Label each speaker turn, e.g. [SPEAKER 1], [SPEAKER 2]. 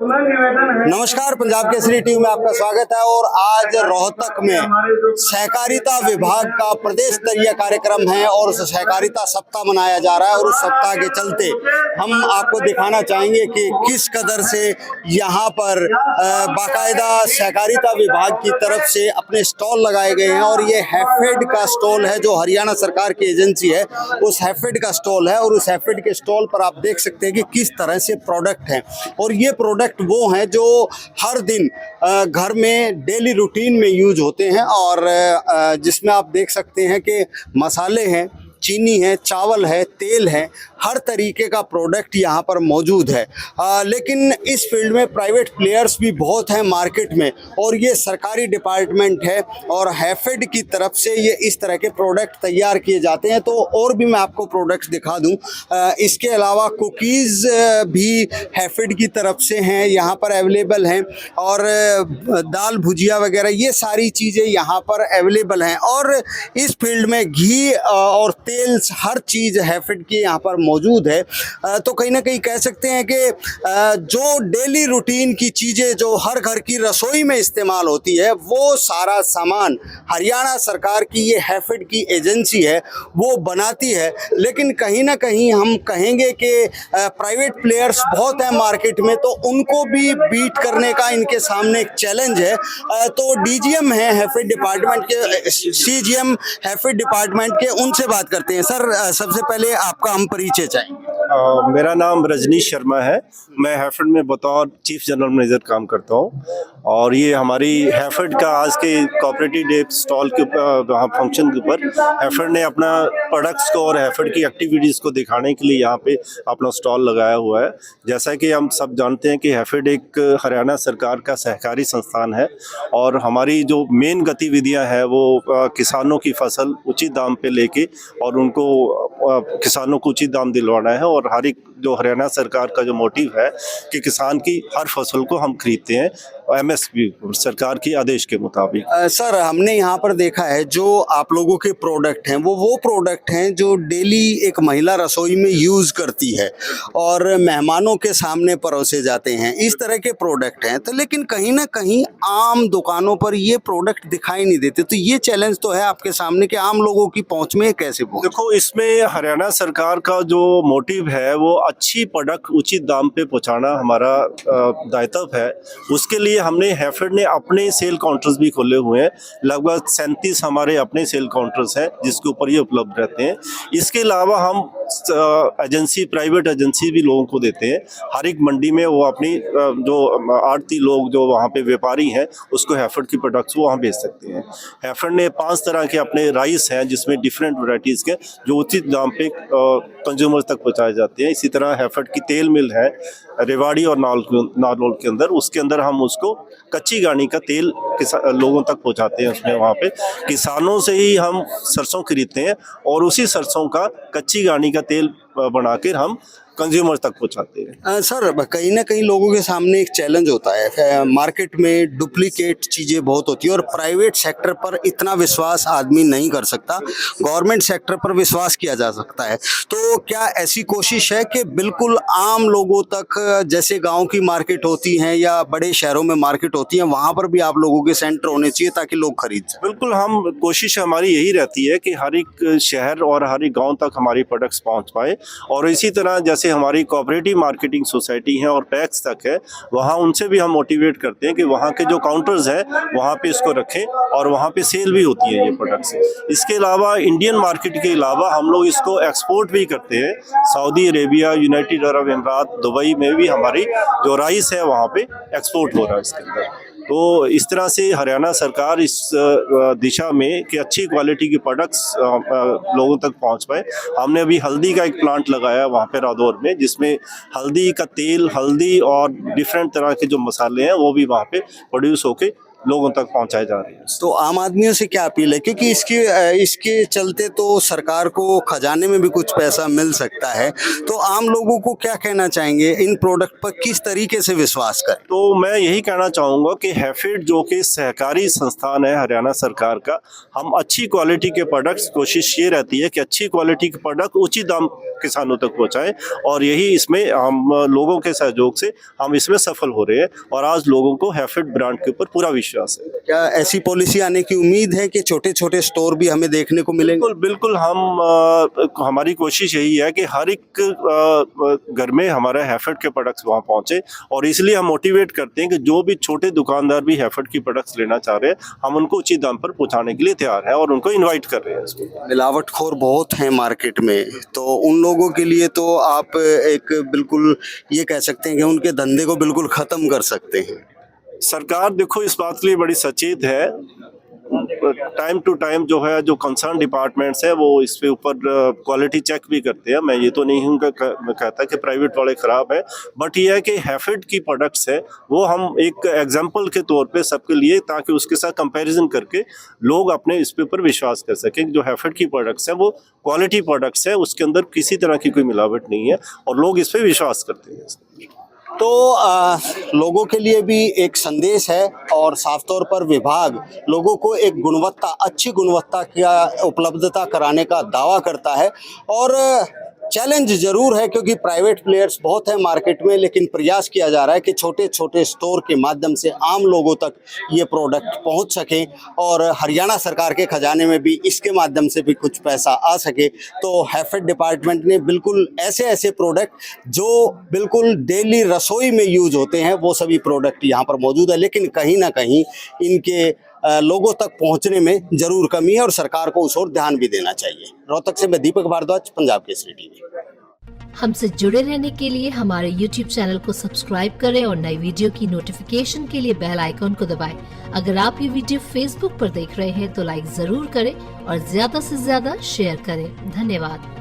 [SPEAKER 1] नमस्कार, पंजाब केसरी टीवी में आपका स्वागत है। और आज रोहतक में सहकारिता विभाग का प्रदेश स्तरीय कार्यक्रम है और सहकारिता सप्ताह मनाया जा रहा है। और उस सप्ताह के चलते हम आपको दिखाना चाहेंगे कि किस कदर से यहाँ पर बाकायदा सहकारिता विभाग की तरफ से अपने स्टॉल लगाए गए हैं। और ये हैफेड का स्टॉल है जो हरियाणा सरकार की एजेंसी है, उस हैफेड का स्टॉल है। और उस हैफेड के स्टॉल पर आप देख सकते हैं कि किस तरह से प्रोडक्ट हैं। और ये प्रोडक्ट वो हैं जो हर दिन घर में डेली रूटीन में यूज होते हैं। और जिसमें आप देख सकते हैं कि मसाले हैं, चीनी है, चावल है, तेल है, हर तरीके का प्रोडक्ट यहाँ पर मौजूद है। लेकिन इस फील्ड में प्राइवेट प्लेयर्स भी बहुत हैं मार्केट में। और ये सरकारी डिपार्टमेंट है और हैफेड की तरफ से ये इस तरह के प्रोडक्ट तैयार किए जाते हैं। तो और भी मैं आपको प्रोडक्ट्स दिखा दूं। इसके अलावा कुकीज़ भी हैफेड की तरफ से हैं, यहाँ पर अवेलेबल हैं। और दाल भुजिया वगैरह ये सारी चीज़ें यहाँ पर अवेलेबल हैं। और इस फील्ड में घी और तेल हर चीज़ हैफेड की यहाँ पर मौजूद है। तो कहीं ना कहीं कह सकते हैं कि जो डेली रूटीन की चीज़ें जो हर घर की रसोई में इस्तेमाल होती है वो सारा सामान हरियाणा सरकार की ये हैफेड की एजेंसी है वो बनाती है। लेकिन कहीं ना कहीं हम कहेंगे कि प्राइवेट प्लेयर्स बहुत हैं मार्केट में, तो उनको भी बीट करने का इनके सामने एक चैलेंज है। तो डीजीएम है हैफेड डिपार्टमेंट के, सीजीएम हैफेड डिपार्टमेंट के, उनसे बात करते हैं। सर, सबसे पहले आपका हम परिचय चाहेंगे।
[SPEAKER 2] मेरा नाम रजनीश शर्मा है। मैं हैफेड में बतौर चीफ जनरल मैनेजर काम करता हूँ। और ये हमारी हैफेड का आज के कोऑपरेटिव डे स्टॉल के वहाँ फंक्शन के ऊपर हैफेड ने अपना प्रोडक्ट्स को और हैफेड की एक्टिविटीज़ को दिखाने के लिए यहाँ पे अपना स्टॉल लगाया हुआ है। जैसा कि हम सब जानते हैं कि हैफेड एक हरियाणा सरकार का सहकारी संस्थान है और हमारी जो मेन गतिविधियाँ हैं वो किसानों की फसल उचित दाम पे लेके और उनको किसानों को उचित दाम दिलवाना है। और हर एक जो हरियाणा सरकार का जो मोटिव है कि किसान की हर फसल को हम खरीदते हैं एमएसपी सरकार की आदेश के मुताबिक।
[SPEAKER 1] सर, हमने यहाँ पर देखा है जो आप लोगों के प्रोडक्ट हैं वो प्रोडक्ट हैं जो डेली एक महिला रसोई में यूज़ करती है और मेहमानों के सामने परोसे जाते हैं, इस तरह के प्रोडक्ट हैं। तो लेकिन कहीं ना कहीं आम दुकानों पर ये प्रोडक्ट दिखाई नहीं देते। तो ये चैलेंज तो है आपके सामने कि आम लोगों की पहुँच में कैसे पहुँच।
[SPEAKER 2] देखो, इसमें हरियाणा सरकार का जो मोटिव है वो अच्छी प्रोडक्ट उचित दाम पे पहुँचाना हमारा दायित्व है। उसके लिए हमने हैफेड ने अपने सेल काउंटर्स भी खोले हुए हैं। लगभग 37 हमारे अपने सेल काउंटर्स हैं जिसके ऊपर ये उपलब्ध रहते हैं। इसके अलावा हम एजेंसी, प्राइवेट एजेंसी भी लोगों को देते हैं। हर एक मंडी में वो अपनी जो आड़ती लोग जो वहाँ पे व्यापारी हैं उसको हैफेड की प्रोडक्ट्स वो वहाँ बेच सकते हैं। हैफेड ने 5 तरह के अपने राइस हैं जिसमें डिफरेंट वैरायटीज़ के जो उचित दाम पे कंज्यूमर तक पहुँचाए जाते हैं। इसी तरह हैफेड की तेल मिल है रेवाड़ी और नारनौल के अंदर, उसके अंदर हम उसको कच्ची घानी का तेल लोगों तक पहुंचाते हैं। उसमें वहाँ पे किसानों से ही हम सरसों खरीदते हैं और उसी सरसों का कच्ची घानी का तेल बनाकर हम कंज्यूमर तक पहुंचाते हैं।
[SPEAKER 1] सर, कहीं ना कहीं लोगों के सामने एक चैलेंज होता है, मार्केट में डुप्लीकेट चीज़ें बहुत होती है और प्राइवेट सेक्टर पर इतना विश्वास आदमी नहीं कर सकता, गवर्नमेंट सेक्टर पर विश्वास किया जा सकता है। तो क्या ऐसी कोशिश है कि बिल्कुल आम लोगों तक, जैसे गांव की मार्केट होती हैं या बड़े शहरों में मार्केट होती है, वहाँ पर भी आप लोगों के सेंटर होने चाहिए ताकि लोग खरीद सकें?
[SPEAKER 2] बिल्कुल, हम कोशिश हमारी यही रहती है कि हर एक शहर और हर एक गाँव तक हमारी प्रोडक्ट्स पहुँच पाए। और इसी तरह जैसे हमारी कोऑपरेटिव मार्केटिंग सोसाइटी है और पैक्स तक है, वहाँ उनसे भी हम मोटिवेट करते हैं कि वहाँ के जो काउंटर्स हैं वहाँ पे इसको रखें और वहाँ पे सेल भी होती है ये प्रोडक्ट्स। इसके अलावा इंडियन मार्केट के अलावा हम लोग इसको एक्सपोर्ट भी करते हैं। सऊदी अरेबिया, यूनाइटेड अरब अमीरात, दुबई में भी हमारी जो राइस है वहाँ पे एक्सपोर्ट हो रहा है इसके अंदर। तो इस तरह से हरियाणा सरकार इस दिशा में कि अच्छी क्वालिटी के प्रोडक्ट्स लोगों तक पहुंच पाए। हमने अभी हल्दी का एक प्लांट लगाया वहाँ पे रादौर में, जिसमें हल्दी का तेल, हल्दी और डिफरेंट तरह के जो मसाले हैं वो भी वहाँ पे प्रोड्यूस होके लोगों तक पहुंचाए जा रहे हैं।
[SPEAKER 1] तो आम आदमियों से क्या अपील है, क्योंकि इसके चलते तो सरकार को खजाने में भी कुछ पैसा मिल सकता है, तो आम लोगों को क्या कहना चाहेंगे, इन प्रोडक्ट पर किस तरीके से विश्वास करें?
[SPEAKER 2] तो मैं यही कहना चाहूँगा कि हैफेड जो कि सहकारी संस्थान है हरियाणा सरकार का, हम अच्छी क्वालिटी के प्रोडक्ट्स, कोशिश ये रहती है कि अच्छी क्वालिटी के प्रोडक्ट उचित दाम किसानों तक पहुँचाएं, और यही इसमें हम लोगों के सहयोग से हम इसमें सफल हो रहे हैं और आज लोगों को हैफेड ब्रांड के ऊपर पूरा विश्वास है।
[SPEAKER 1] क्या ऐसी पॉलिसी आने की उम्मीद है कि छोटे छोटे स्टोर भी हमें देखने को मिलेंगे?
[SPEAKER 2] बिल्कुल बिल्कुल, हमारी कोशिश यही है कि हर एक घर में हमारे हैफेड के प्रोडक्ट्स वहाँ पहुँचे, और इसलिए हम मोटिवेट करते हैं कि जो भी छोटे दुकानदार भी हैफेड की प्रोडक्ट्स लेना चाह रहे हैं, हम उनको उचित दाम पर पहुँचाने के लिए तैयार हैं और उनको इन्वाइट कर रहे हैं इसको।
[SPEAKER 1] मिलावटखोर बहुत हैं मार्केट में, तो उन लोगों के लिए तो आप एक बिल्कुल ये कह सकते हैं कि उनके धंधे को बिल्कुल ख़त्म कर सकते हैं।
[SPEAKER 2] सरकार देखो इस बात के लिए बड़ी सचेत है, टाइम टू टाइम जो है जो कंसर्न डिपार्टमेंट्स है वो इस पे ऊपर क्वालिटी चेक भी करते हैं। मैं ये तो नहीं हूँ कहता कि प्राइवेट वाले ख़राब है, बट ये है कि हैफेड की प्रोडक्ट्स है वो हम एक एग्जांपल के तौर पे सबके लिए, ताकि उसके साथ कंपैरिजन करके लोग अपने इस पे ऊपर विश्वास कर सकें कि जो हैफेड की प्रोडक्ट्स है वो क्वालिटी प्रोडक्ट्स है, उसके अंदर किसी तरह की कोई मिलावट नहीं है और लोग इस पे विश्वास करते हैं।
[SPEAKER 1] तो लोगों के लिए भी एक संदेश है, और साफ तौर पर विभाग लोगों को एक अच्छी गुणवत्ता की उपलब्धता कराने का दावा करता है। और चैलेंज जरूर है क्योंकि प्राइवेट प्लेयर्स बहुत हैं मार्केट में, लेकिन प्रयास किया जा रहा है कि छोटे छोटे स्टोर के माध्यम से आम लोगों तक ये प्रोडक्ट पहुंच सके और हरियाणा सरकार के खजाने में भी इसके माध्यम से भी कुछ पैसा आ सके। तो हैफेड डिपार्टमेंट ने बिल्कुल ऐसे प्रोडक्ट जो बिल्कुल डेली रसोई में यूज होते हैं वो सभी प्रोडक्ट यहाँ पर मौजूद है, लेकिन कहीं ना कहीं इनके लोगों तक पहुंचने में जरूर कमी है और सरकार को उस ओर ध्यान भी देना चाहिए। रोहतक से मैं दीपक भारद्वाज, पंजाब केसरी टीवी।
[SPEAKER 3] हमसे जुड़े रहने के लिए हमारे YouTube चैनल को सब्सक्राइब करें और नई वीडियो की नोटिफिकेशन के लिए बेल आइकॉन को दबाएं। अगर आप ये वीडियो Facebook पर देख रहे हैं तो लाइक जरूर करें और ज्यादा से ज्यादा शेयर करें। धन्यवाद।